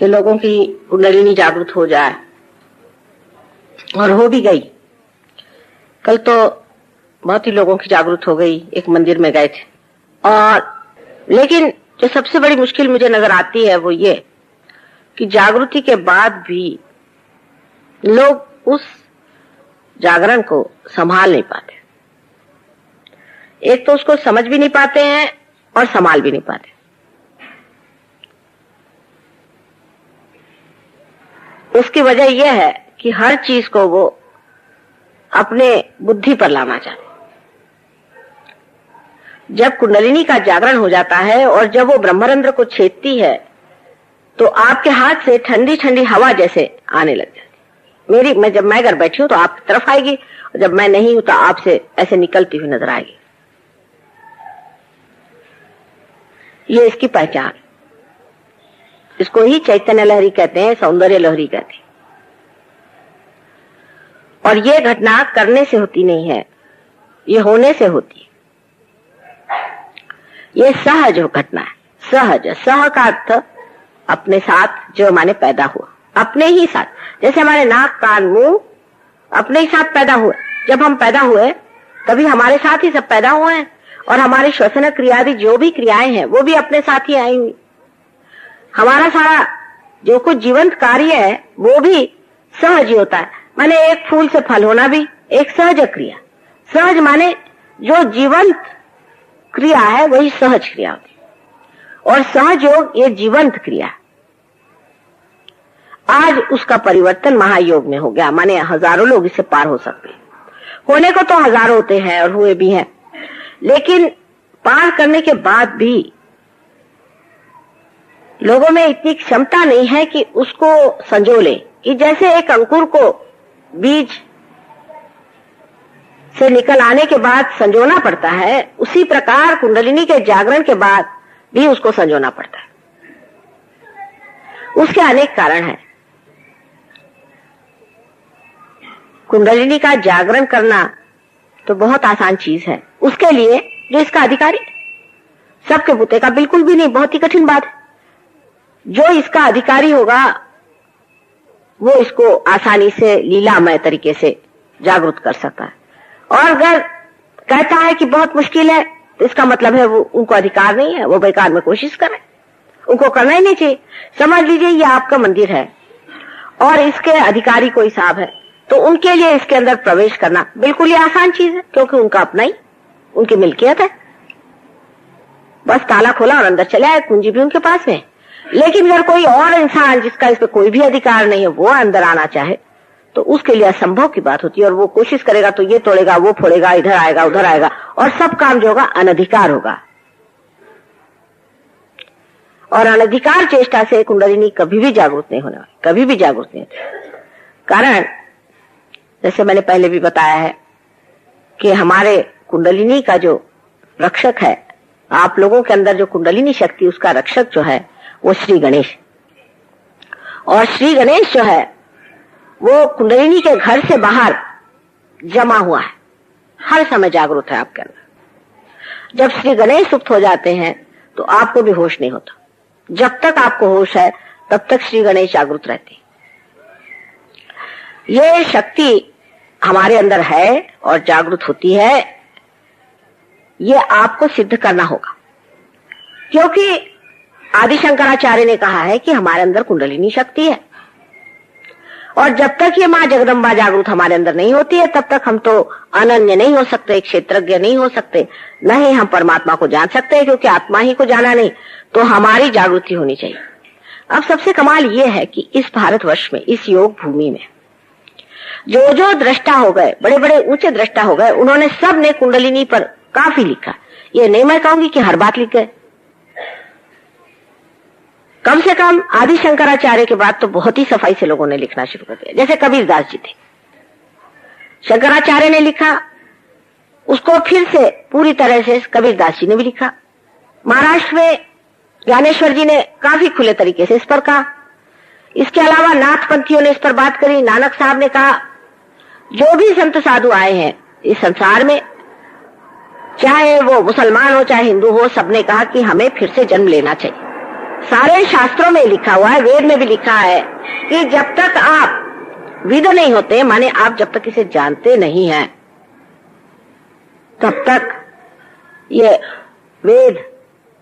कि लोगों की कुंडलिनी जागृत हो जाए, और हो भी गई। कल तो बहुत ही लोगों की जागृत हो गई। एक मंदिर में गए थे, और लेकिन जो सबसे बड़ी मुश्किल मुझे नजर आती है वो ये कि जागृति के बाद भी लोग उस जागरण को संभाल नहीं पाते। एक तो उसको समझ भी नहीं पाते हैं और संभाल भी नहीं पाते। उसकी वजह यह है कि हर चीज को वो अपने बुद्धि पर लाना चाहते। जब कुंडलिनी का जागरण हो जाता है और जब वो ब्रह्मरंध्र को छेदती है तो आपके हाथ से ठंडी ठंडी हवा जैसे आने लग जाती। जब मैं घर बैठी हूं तो आपकी तरफ आएगी, और जब मैं नहीं हूं तो आपसे ऐसे निकलती हुई नजर आएगी। ये इसकी पहचान। इसको ही चैतन्य लहरी कहते हैं, सौंदर्य लहरी कहते हैं। और ये घटना करने से होती नहीं है, ये होने से होती है। ये सहज घटना है। सहज, सह का अर्थ अपने साथ, जो हमारे पैदा हुआ अपने ही साथ। जैसे हमारे नाक कान मुंह अपने ही साथ पैदा हुए। जब हम पैदा हुए तभी हमारे साथ ही सब पैदा हुए हैं, और हमारी श्वसन क्रियादि जो भी क्रियाएं हैं वो भी अपने साथ ही आई हुई। हमारा सारा जो कुछ जीवंत कार्य है वो भी सहज ही होता है। माने एक फूल से फल होना भी एक सहज क्रिया। सहज माने जो जीवंत क्रिया है वही सहज क्रिया होती है, और सहज योग ये जीवंत क्रिया है। आज उसका परिवर्तन महायोग में हो गया। माने हजारों लोग इससे पार हो सकते हैं। होने को तो हजारों होते हैं और हुए भी हैं, लेकिन पार करने के बाद भी लोगों में इतनी क्षमता नहीं है कि उसको संजो ले। कि जैसे एक अंकुर को बीज से निकल आने के बाद संजोना पड़ता है, उसी प्रकार कुंडलिनी के जागरण के बाद भी उसको संजोना पड़ता है। उसके अनेक कारण हैं। कुंडलिनी का जागरण करना तो बहुत आसान चीज है उसके लिए जो इसका अधिकारी। सबके बुते का बिल्कुल भी नहीं, बहुत ही कठिन बात है। जो इसका अधिकारी होगा वो इसको आसानी से लीलामय तरीके से जागृत कर सकता है। और अगर कहता है कि बहुत मुश्किल है तो इसका मतलब है वो उनको अधिकार नहीं है, वो बेकार में कोशिश कर रहे हैं। उनको करना ही नहीं चाहिए। समझ लीजिए ये आपका मंदिर है और इसके अधिकारी कोई साहब है, तो उनके लिए इसके अंदर प्रवेश करना बिल्कुल ही आसान चीज है, क्योंकि उनका अपना ही, उनकी मिल्कियत है। बस ताला खोला और अंदर चले आए, कुंजी भी उनके पास में। लेकिन अगर कोई और इंसान जिसका इस पर कोई भी अधिकार नहीं है वो अंदर आना चाहे तो उसके लिए असंभव की बात होती है। और वो कोशिश करेगा तो ये तोड़ेगा, वो फोड़ेगा, इधर आएगा, उधर आएगा, और सब काम जो होगा अनधिकार होगा। और अनधिकार चेष्टा से कुंडलिनी कभी भी जागृत नहीं होने वाली, कभी भी जागृत नहीं होती। कारण जैसे मैंने पहले भी बताया है कि हमारे कुंडलिनी का जो रक्षक है, आप लोगों के अंदर जो कुंडलिनी शक्ति उसका रक्षक जो है वो श्री गणेश। और श्री गणेश जो है वो कुंडलिनी के घर से बाहर जमा हुआ है, हर समय जागरूक है आपके अंदर। जब श्री गणेश सुप्त हो जाते हैं तो आपको भी होश नहीं होता। जब तक आपको होश है तब तक श्री गणेश जागरूक रहते हैं। ये शक्ति हमारे अंदर है और जागृत होती है, ये आपको सिद्ध करना होगा। क्योंकि आदि शंकराचार्य ने कहा है कि हमारे अंदर कुंडलिनी शक्ति है, और जब तक ये मां जगदम्बा जागृत हमारे अंदर नहीं होती है तब तक हम तो अनन्य नहीं हो सकते, क्षेत्रज्ञ नहीं हो सकते, न ही हम परमात्मा को जान सकते हैं, क्योंकि आत्मा ही को जाना नहीं। तो हमारी जागृति होनी चाहिए। अब सबसे कमाल ये है कि इस भारतवर्ष में, इस योग भूमि में जो जो दृष्टा हो गए, बड़े बड़े ऊंचे दृष्टा हो गए, उन्होंने सब ने कुंडलिनी पर काफी लिखा। ये नहीं मैं कहूंगी कि हर बात लिख गए, कम से कम आदि शंकराचार्य के बाद तो बहुत ही सफाई से लोगों ने लिखना शुरू कर दिया। जैसे कबीरदास जी थे, शंकराचार्य ने लिखा, उसको फिर से पूरी तरह से कबीरदास जी ने भी लिखा। महाराष्ट्र में ज्ञानेश्वर जी ने काफी खुले तरीके से इस पर कहा। इसके अलावा नाथपंथियों ने इस पर बात करी। नानक साहब ने कहा, जो भी संत साधु आए हैं इस संसार में, चाहे वो मुसलमान हो चाहे हिंदू हो, सबने कहा कि हमें फिर से जन्म लेना चाहिए। सारे शास्त्रों में लिखा हुआ है, वेद में भी लिखा है कि जब तक आप विद नहीं होते, माने आप जब तक इसे जानते नहीं हैं, तब तक ये वेद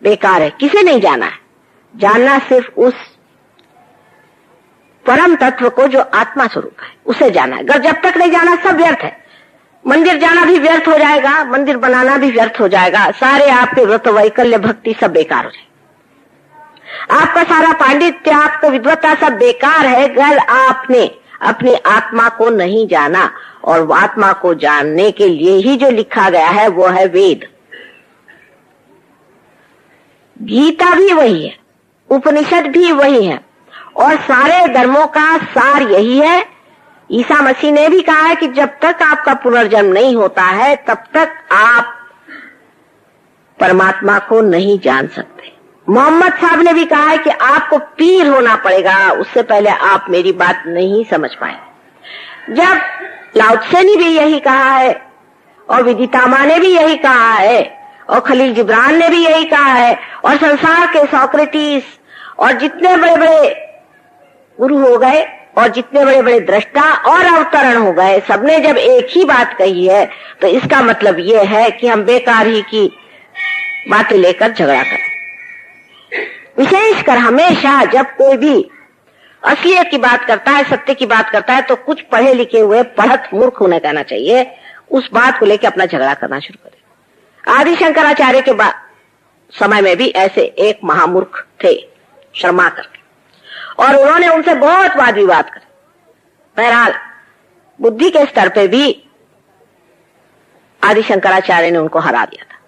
बेकार है। किसे नहीं जाना है? जानना सिर्फ उस परम तत्व को जो आत्मा स्वरूप है, उसे जाना है। अगर जब तक नहीं जाना, सब व्यर्थ है। मंदिर जाना भी व्यर्थ हो जाएगा, मंदिर बनाना भी व्यर्थ हो जाएगा, सारे आपके व्रत वैकल्य भक्ति सब बेकार हो जाएगा। आपका सारा पांडित्य, आपका विद्वत्ता सब बेकार है अगर आपने अपनी आत्मा को नहीं जाना। और आत्मा को जानने के लिए ही जो लिखा गया है वो है वेद। गीता भी वही है, उपनिषद भी वही है, और सारे धर्मों का सार यही है। ईसा मसीह ने भी कहा है कि जब तक आपका पुनर्जन्म नहीं होता है तब तक आप परमात्मा को नहीं जान सकते। मोहम्मद साहब ने भी कहा है कि आपको पीर होना पड़ेगा, उससे पहले आप मेरी बात नहीं समझ पाए। जब लाओ त्से ने भी यही कहा है, और विदितामा ने भी यही कहा है, और खलील जिब्रान ने भी यही कहा है, और संसार के सोक्रेटिस और जितने बड़े बड़े गुरु हो गए और जितने बड़े बड़े दृष्टा और अवतरण हो गए, सबने जब एक ही बात कही है, तो इसका मतलब यह है कि हम बेकार ही की बातें लेकर झगड़ा करें। विशेषकर हमेशा जब कोई भी असलियत की बात करता है, सत्य की बात करता है, तो कुछ पढ़े लिखे हुए पढ़त मूर्ख होने कहना चाहिए, उस बात को लेकर अपना झगड़ा करना शुरू करें। आदि शंकराचार्य के समय में भी ऐसे एक महामूर्ख थे, शर्मा करके, और उन्होंने उनसे बहुत वाद विवाद करे। बहरहाल बुद्धि के स्तर पे भी आदि शंकराचार्य ने उनको हरा दिया था।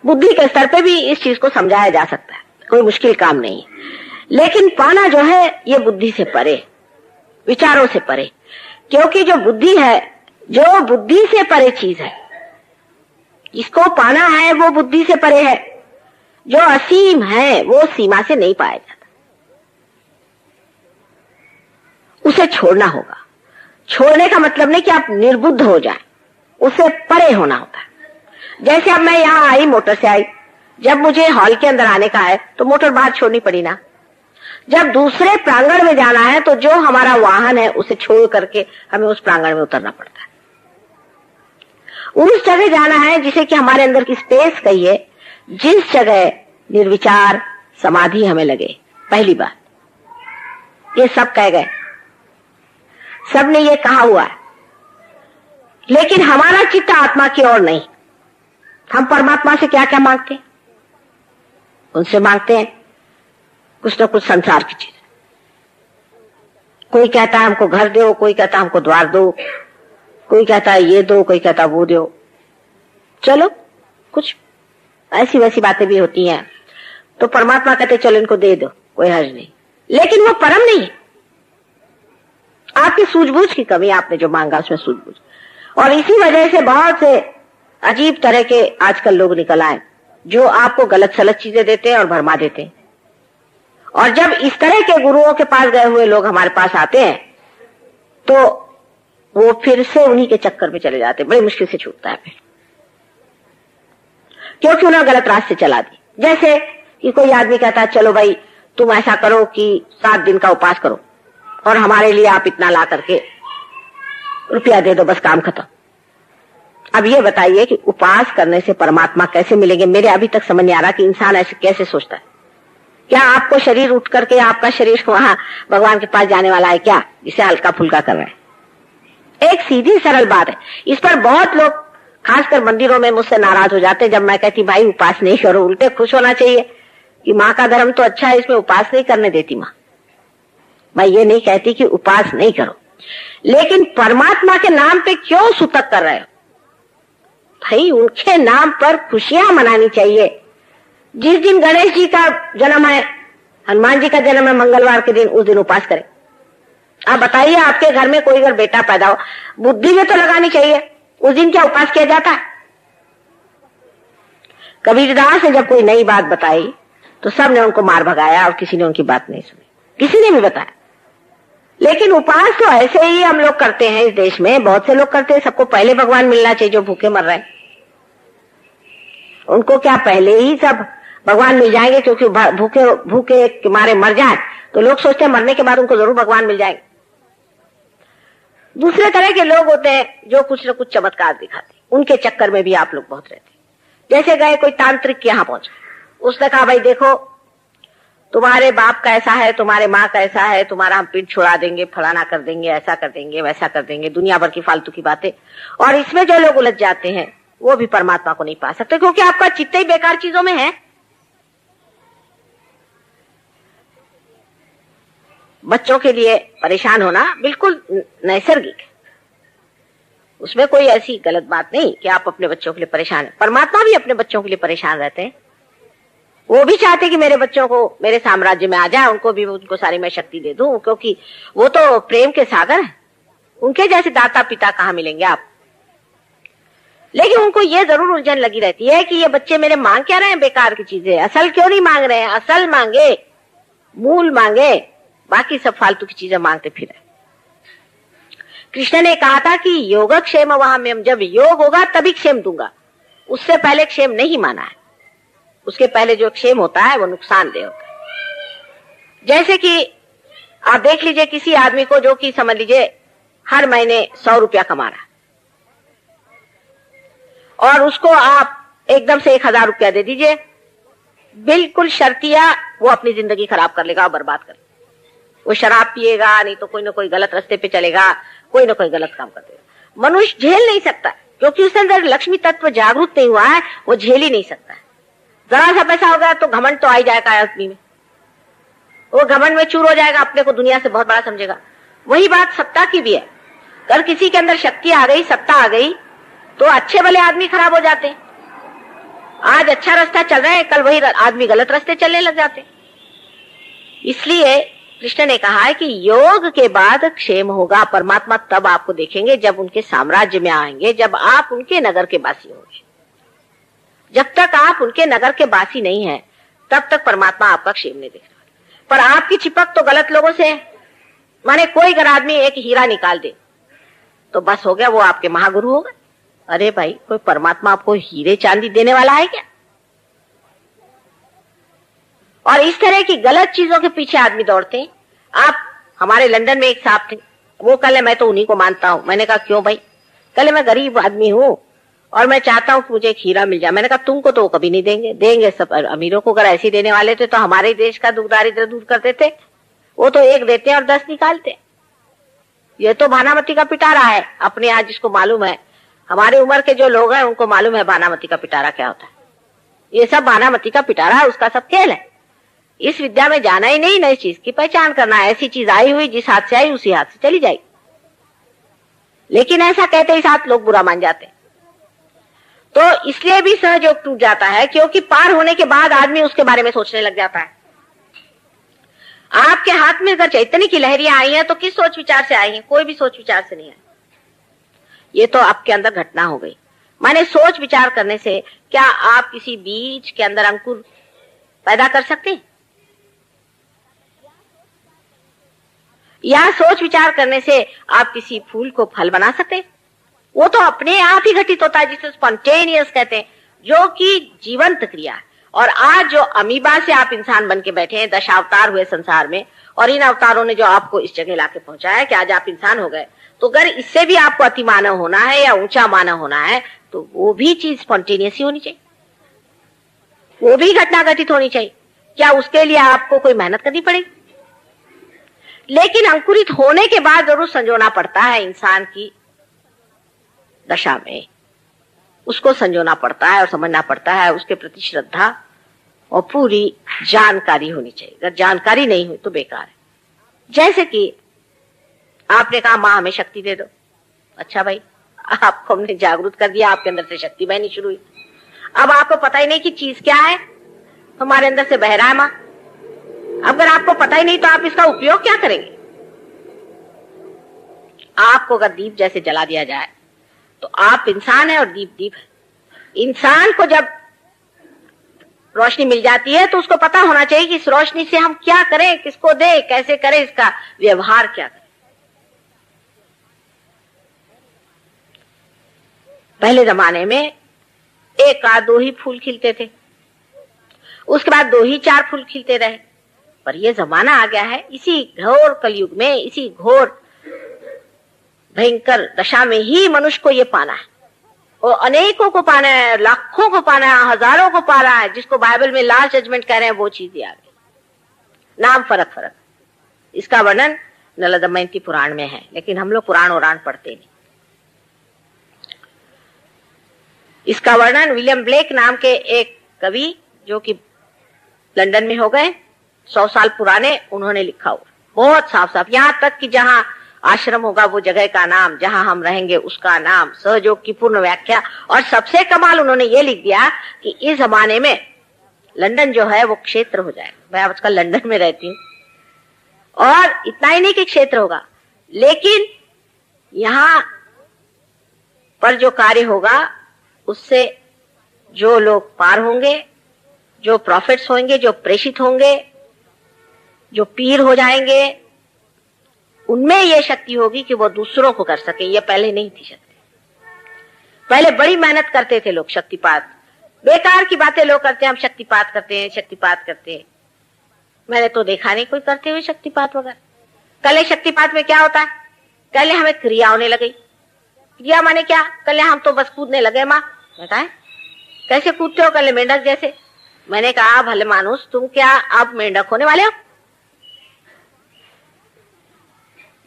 बुद्धि के स्तर पे भी इस चीज को समझाया जा सकता है, कोई मुश्किल काम नहीं है। लेकिन पाना जो है ये बुद्धि से परे, विचारों से परे, क्योंकि जो बुद्धि है, जो बुद्धि से परे चीज है, इसको पाना है वो बुद्धि से परे है। जो असीम है वो सीमा से नहीं पाया जाता, उसे छोड़ना होगा। छोड़ने का मतलब नहीं कि आप निर्बुद्ध हो जाएं, उससे परे होना होता है। जैसे अब मैं यहां आई, मोटर से आई, जब मुझे हॉल के अंदर आने का है तो मोटर बाहर छोड़नी पड़ी ना। जब दूसरे प्रांगण में जाना है तो जो हमारा वाहन है उसे छोड़ करके हमें उस प्रांगण में उतरना पड़ता है। उस जगह जाना है जिसे कि हमारे अंदर की स्पेस कहिए, जिस जगह निर्विचार समाधि हमें लगे। पहली बात ये सब कह गए, सबने ये कहा हुआ है, लेकिन हमारा चित्त आत्मा की ओर नहीं। हम परमात्मा से क्या क्या मांगते हैं? उनसे मांगते हैं कुछ न कुछ संसार की चीज। कोई कहता है हमको घर दो, कोई कहता है हमको द्वार दो, कोई कहता है ये दो, कोई कहता है वो दो। चलो कुछ ऐसी वैसी बातें भी होती हैं, तो परमात्मा कहते चलो इनको दे दो, कोई हर्ज नहीं। लेकिन वो परम नहीं है, आपकी सूझबूझ की कमी, आपने जो मांगा उसमें सूझबूझ। और इसी वजह से बहुत से अजीब तरह के आजकल लोग निकल आए जो आपको गलत सलत चीजें देते हैं और भरमा देते हैं। और जब इस तरह के गुरुओं के पास गए हुए लोग हमारे पास आते हैं तो वो फिर से उन्हीं के चक्कर में चले जाते हैं, बड़ी मुश्किल से छूटता है फिर, क्योंकि उन्हें गलत रास्ते चला दी। जैसे कि कोई आदमी कहता है चलो भाई तुम ऐसा करो कि 7 दिन का उपवास करो और हमारे लिए आप इतना ला करके रुपया दे दो, बस काम खत्म। अब ये बताइए कि उपवास करने से परमात्मा कैसे मिलेंगे? मेरे अभी तक समझ नहीं आ रहा कि इंसान ऐसे कैसे सोचता है। क्या आपको शरीर उठ करके आपका शरीर वहां भगवान के पास जाने वाला है क्या, इसे हल्का फुल्का कर रहे हैं? एक सीधी सरल बात है। इस पर बहुत लोग खासकर मंदिरों में मुझसे नाराज हो जाते हैं जब मैं कहती भाई उपवास नहीं करो। उल्टे खुश होना चाहिए कि माँ का धर्म तो अच्छा है, इसमें उपवास नहीं करने देती माँ। मैं ये नहीं कहती कि उपवास नहीं करो, लेकिन परमात्मा के नाम पे क्यों सूतक कर रहे हो? भाई उनके नाम पर खुशियां मनानी चाहिए। जिस दिन गणेश जी का जन्म है, हनुमान जी का जन्म है मंगलवार के दिन, उस दिन उपवास करें। आप बताइए आपके घर में कोई अगर बेटा पैदा हो, बुद्धि में तो लगानी चाहिए, उस दिन क्या उपवास किया जाता है? कबीरदास ने जब कोई नई बात बताई तो सबने उनको मार भगाया और किसी ने उनकी बात नहीं सुनी, किसी ने भी बताया। लेकिन उपवास तो ऐसे ही हम लोग करते हैं, इस देश में बहुत से लोग करते हैं। सबको पहले भगवान मिलना चाहिए जो भूखे मर रहे हैं। उनको क्या पहले ही सब भगवान मिल जाएंगे, क्योंकि भूखे भूखे के मारे मर जाए तो लोग सोचते हैं मरने के बाद उनको जरूर भगवान मिल जाएंगे। दूसरे तरह के लोग होते हैं जो कुछ न कुछ चमत्कार दिखाते, उनके चक्कर में भी आप लोग बहुत रहते। जैसे गए कोई तांत्रिक के यहां पहुंचा, उसने कहा भाई देखो तुम्हारे बाप का ऐसा है, तुम्हारे माँ का ऐसा है, तुम्हारा हम पीठ छुड़ा देंगे, फलाना कर देंगे, ऐसा कर देंगे, वैसा कर देंगे, दुनिया भर की फालतू की बातें। और इसमें जो लोग उलझ जाते हैं वो भी परमात्मा को नहीं पा सकते, क्योंकि आपका चित्त ही बेकार चीजों में है। बच्चों के लिए परेशान होना बिल्कुल नैसर्गिक है, उसमें कोई ऐसी गलत बात नहीं कि आप अपने बच्चों के लिए परेशान हैं। परमात्मा भी अपने बच्चों के लिए परेशान रहते हैं, वो भी चाहते कि मेरे बच्चों को मेरे साम्राज्य में आ जाए, उनको भी उनको सारी मैं शक्ति दे दूं, क्योंकि वो तो प्रेम के सागर हैं। उनके जैसे दाता पिता कहां मिलेंगे आप। लेकिन उनको ये जरूर उलझन लगी रहती है कि ये बच्चे मेरे मांग क्या रहे हैं बेकार की चीजें, असल क्यों नहीं मांग रहे हैं। असल मांगे, मूल मांगे, बाकी सब फालतू की चीजें मांगते फिरे। कृष्ण ने कहा था कि योगक्षेम वहाम्यम, जब योग होगा तभी क्षेम दूंगा, उससे पहले क्षेम नहीं माना है। उसके पहले जो क्षेम होता है वो नुकसानदेह होता है। जैसे कि आप देख लीजिए किसी आदमी को जो कि समझ लीजिए हर महीने 100 रुपया कमा रहा है, और उसको आप एकदम से 1000 रुपया दे दीजिए, बिल्कुल शर्तिया वो अपनी जिंदगी खराब कर लेगा और बर्बाद कर लेगा। वो शराब पिएगा, नहीं तो कोई ना कोई गलत रास्ते पे चलेगा, कोई ना कोई गलत काम कर देगा। मनुष्य झेल नहीं सकता, क्योंकि उसके अंदर लक्ष्मी तत्व जागरूक नहीं हुआ है, वो झेल ही नहीं सकता है। जरा सा पैसा हो गया तो घमंड तो आ ही जाएगा आदमी में, वो घमंड में चूर हो जाएगा, अपने को दुनिया से बहुत बड़ा समझेगा। वही बात सत्ता की भी है। अगर किसी के अंदर शक्ति आ गई, सत्ता आ गई, तो अच्छे भले आदमी खराब हो जाते हैं। आज अच्छा रास्ता चल रहा है, कल वही आदमी गलत रास्ते चलने लग जाते हैं। इसलिए कृष्ण ने कहा है कि योग के बाद क्षेम होगा। परमात्मा तब आपको देखेंगे जब उनके साम्राज्य में आएंगे, जब आप उनके नगर के वासी होंगे। जब तक आप उनके नगर के वासी नहीं है तब तक परमात्मा आपका क्षेम नहीं देख रहा। पर आपकी चिपक तो गलत लोगों से है। माने कोई अगर आदमी एक हीरा निकाल दे तो बस हो गया, वो आपके महागुरु हो गए। अरे भाई, कोई परमात्मा आपको हीरे चांदी देने वाला है क्या? और इस तरह की गलत चीजों के पीछे आदमी दौड़ते हैं। आप, हमारे लंदन में एक साहब थे, वो कल मैं तो उन्हीं को मानता हूं। मैंने कहा क्यों भाई? कल मैं गरीब आदमी हूं और मैं चाहता हूं कि मुझे एक हीरा मिल जाए। मैंने कहा तुमको तो वो कभी नहीं देंगे, देंगे सब अमीरों को। अगर ऐसे देने वाले थे तो हमारे देश का दुख दारिद्र्य दूर कर देते। वो तो एक देते हैं और 10 निकालते। ये तो भानामती का पिटारा है अपने यहाँ, जिसको मालूम है। हमारी उम्र के जो लोग हैं उनको मालूम है भानामती का पिटारा क्या होता है। ये सब भानामती का पिटारा है, उसका सब खेल है। इस विद्या में जाना ही नहीं, नई चीज की पहचान करना है। ऐसी चीज आई हुई, जिस हाथ से आई उसी हाथ से चली जाएगी। लेकिन ऐसा कहते ही साथ लोग बुरा मान जाते हैं। तो इसलिए भी सहयोग टूट जाता है, क्योंकि पार होने के बाद आदमी उसके बारे में सोचने लग जाता है। आपके हाथ में अगर चैतन्य की लहरियां आई हैं तो किस सोच विचार से आई हैं? कोई भी सोच विचार से नहीं है। ये तो आपके अंदर घटना हो गई। माने सोच विचार करने से क्या आप किसी बीज के अंदर अंकुर पैदा कर सकते हैं? या सोच विचार करने से आप किसी फूल को फल बना सकते हैं? वो तो अपने आप ही घटित होता है, जिसे स्पॉन्टेनियस कहते हैं, जो कि जीवंत क्रिया है। और आज जो अमीबा से आप इंसान बन के बैठे हैं, 10 अवतार हुए संसार में, और इन अवतारों ने जो आपको इस जगह लाके पहुंचाया है कि आज आप इंसान हो गए। तो अगर इससे भी आपको अति मानव होना है या ऊंचा मानव होना है तो वो भी चीज स्पॉन्टेनियस ही होनी चाहिए, वो भी घटना घटित होनी चाहिए। क्या उसके लिए आपको कोई मेहनत करनी पड़ेगी? लेकिन अंकुरित होने के बाद जरूर संजोना पड़ता है इंसान की दशा में, उसको संजोना पड़ता है और समझना पड़ता है। उसके प्रति श्रद्धा और पूरी जानकारी होनी चाहिए। अगर जानकारी नहीं हुई तो बेकार है। जैसे कि आपने कहा मां हमें शक्ति दे दो। अच्छा भाई, आपको हमने जागरूक कर दिया, आपके अंदर से शक्ति बहनी शुरू हुई। अब आपको पता ही नहीं कि चीज क्या है, हमारे अंदर से बह रहा है मां। अगर आपको पता ही नहीं तो आप इसका उपयोग क्या करेंगे? आपको अगर दीप जैसे जला दिया जाए तो आप इंसान है और दीप दीप है। इंसान को जब रोशनी मिल जाती है तो उसको पता होना चाहिए कि इस रोशनी से हम क्या करें, किसको दे, कैसे करें, इसका व्यवहार क्या करें। पहले जमाने में 1 या 2 ही फूल खिलते थे उसके बाद 2 ही 4 फूल खिलते रहे। पर यह जमाना आ गया है, इसी घोर कलयुग में, इसी घोर भयंकर दशा में ही मनुष्य को ये पाना है, और अनेकों को पाना है, लाखों को पाना है, हजारों को पा रहा है। जिसको बाइबल में लास्ट जजमेंट कह रहे हैं वो चीज आ गई। नाम फर्क फर्क, इसका वर्णन नल दमयंती पुराण में है, लेकिन हम लोग पुराण उराण पढ़ते नहीं। इसका वर्णन विलियम ब्लेक नाम के एक कवि, जो कि लंदन में हो गए, 100 साल पुराने, उन्होंने लिखा हुआ बहुत साफ साफ, यहां तक कि जहां आश्रम होगा वो जगह का नाम, जहां हम रहेंगे उसका नाम, सहयोग की पूर्ण व्याख्या। और सबसे कमाल उन्होंने ये लिख दिया कि इस जमाने में लंदन जो है वो क्षेत्र हो जाएगा। मैं आजकल लंदन में रहती हूँ, और इतना ही नहीं कि क्षेत्र होगा, लेकिन यहां पर जो कार्य होगा उससे जो लोग पार होंगे, जो प्रॉफिट्स होंगे, जो प्रेषित होंगे, जो पीर हो जाएंगे, उनमें यह शक्ति होगी कि वो दूसरों को कर सके। ये पहले नहीं थी शक्ति। पहले बड़ी मेहनत करते थे लोग, शक्तिपात, बेकार की बातें लोग करते हैं, हम शक्तिपात करते हैं, शक्तिपात करते हैं। मैंने तो देखा नहीं कोई करते हुए शक्तिपात वगैरह। कल शक्तिपात में क्या होता है, कल हमें क्रिया होने लगी। क्रिया माने क्या, कल हम तो बस कूदने लगे। माँ बताए कैसे कूदते हो, कल मेंढक जैसे। मैंने कहा भले मानुस, तुम क्या अब मेंढक होने वाले हो?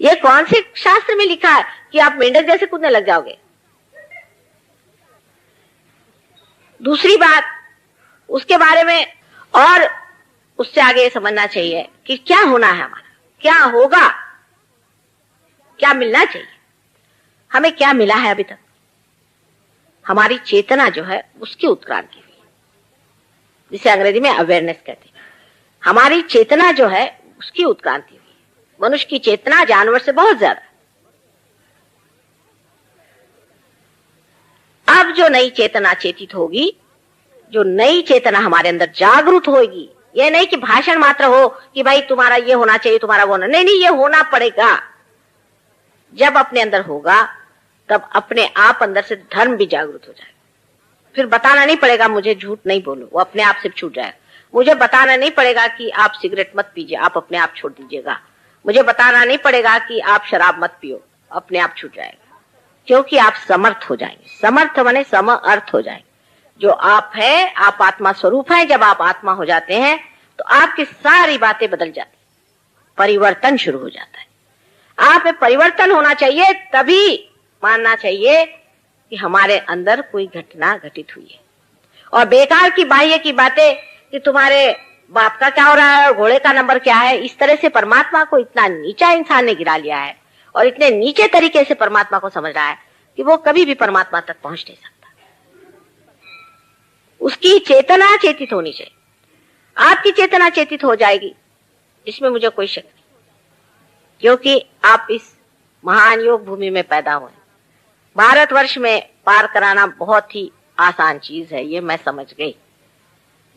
ये कौन से शास्त्र में लिखा है कि आप मेंढक जैसे कूदने लग जाओगे? दूसरी बात उसके बारे में, और उससे आगे ये समझना चाहिए कि क्या होना है हमारा, क्या होगा, क्या मिलना चाहिए। हमें क्या मिला है अभी तक? हमारी चेतना जो है उसकी उत्क्रांति हुई, जिसे अंग्रेजी में अवेयरनेस कहते हैं। हमारी चेतना जो है उसकी उत्क्रांति हुई। मनुष्य की चेतना जानवर से बहुत ज्यादा। अब जो नई चेतना चेतित होगी, जो नई चेतना हमारे अंदर जागृत होगी, ये नहीं कि भाषण मात्र हो कि भाई तुम्हारा ये होना चाहिए, तुम्हारा वो होना, नहीं, ये होना पड़ेगा। जब अपने अंदर होगा तब अपने आप अंदर से धर्म भी जागृत हो जाएगा। फिर बताना नहीं पड़ेगा मुझे झूठ नहीं बोलो, वो अपने आप से छूट जाएगा। मुझे बताना नहीं पड़ेगा कि आप सिगरेट मत पीजिए, आप अपने आप छोड़ दीजिएगा। मुझे बताना नहीं पड़ेगा कि आप शराब मत पियो, अपने आप छूट जाएगा, क्योंकि आप समर्थ हो जाएंगे। समर्थ माने सम अर्थ हो जाएंगे। जो आप है, आप आत्मा स्वरूप है। जब आप आत्मा हो जाते हैं तो आपकी सारी बातें बदल जाती, परिवर्तन शुरू हो जाता है। आप में परिवर्तन होना चाहिए, तभी मानना चाहिए कि हमारे अंदर कोई घटना घटित हुई है। और बेकार की बाह्य की बातें कि तुम्हारे बाप का क्या हो रहा है और घोड़े का नंबर क्या है, इस तरह से परमात्मा को इतना नीचा इंसान ने गिरा लिया है, और इतने नीचे तरीके से परमात्मा को समझ रहा है कि वो कभी भी परमात्मा तक पहुंच नहीं सकता। उसकी चेतना चेतित होनी चाहिए। आपकी चेतना चेतित हो जाएगी, इसमें मुझे कोई शक नहीं, क्योंकि आप इस महान योग भूमि में पैदा हुए। भारतवर्ष में पार कराना बहुत ही आसान चीज है, ये मैं समझ गई।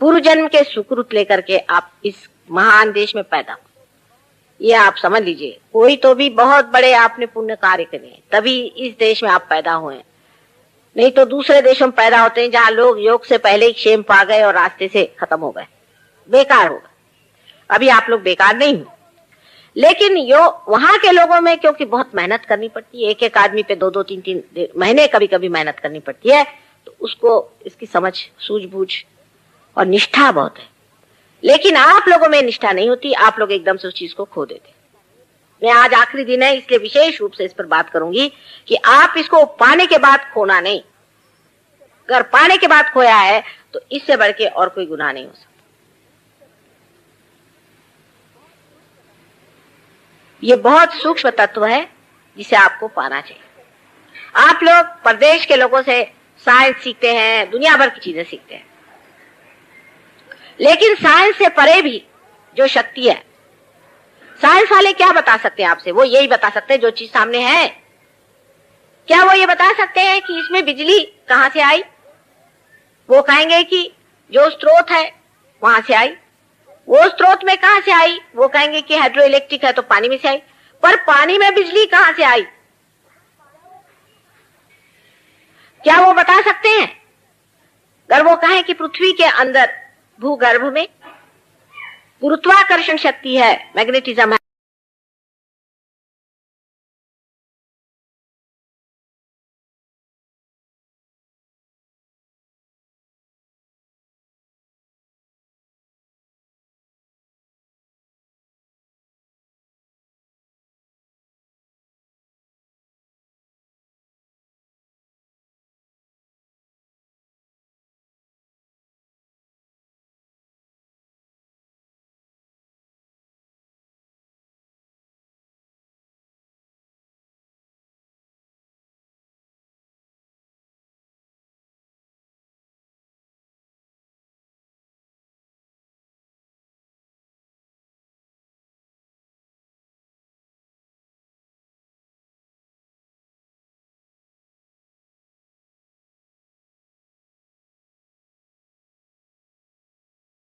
पूर्व जन्म के सुकृत लेकर के आप इस महान देश में पैदा हुए, ये आप समझ लीजिए। कोई तो भी बहुत बड़े आपने पुण्य कार्य करे तभी इस देश में आप पैदा हुए, नहीं तो दूसरे देशों में पैदा होते हैं जहां लोग योग से पहले ही क्षेम पा गए और रास्ते से खत्म हो गए, बेकार हो गए। अभी आप लोग बेकार नहीं हो, लेकिन यो वहां के लोगों में क्योंकि बहुत मेहनत करनी पड़ती है, एक एक आदमी पे 2-2, 3-3 महीने कभी कभी मेहनत करनी पड़ती है, तो उसको इसकी समझ सूझबूझ और निष्ठा बहुत है। लेकिन आप लोगों में निष्ठा नहीं होती, आप लोग एकदम से उस चीज को खो देते। मैं आज आखिरी दिन है, इसलिए विशेष रूप से इस पर बात करूंगी कि आप इसको पाने के बाद खोना नहीं। अगर पाने के बाद खोया है तो इससे बढ़ के और कोई गुनाह नहीं हो सकता। ये बहुत सूक्ष्म तत्व है जिसे आपको पाना चाहिए। आप लोग प्रदेश के लोगों से साइंस सीखते हैं, दुनिया भर की चीजें सीखते हैं, लेकिन साइंस से परे भी जो शक्ति है, साइंस वाले क्या बता सकते हैं आपसे? वो यही बता सकते हैं जो चीज सामने है। क्या वो ये बता सकते हैं कि इसमें बिजली कहां से आई? वो कहेंगे कि जो स्रोत है वहां से आई। वो स्रोत में कहां से आई? वो कहेंगे कि हाइड्रो इलेक्ट्रिक है तो पानी में से आई। पर पानी में बिजली कहां से आई? क्या वो बता सकते हैं? अगर वो कहें कि पृथ्वी के अंदर भूगर्भ में गुरुत्वाकर्षण शक्ति है, मैग्नेटिज्म है।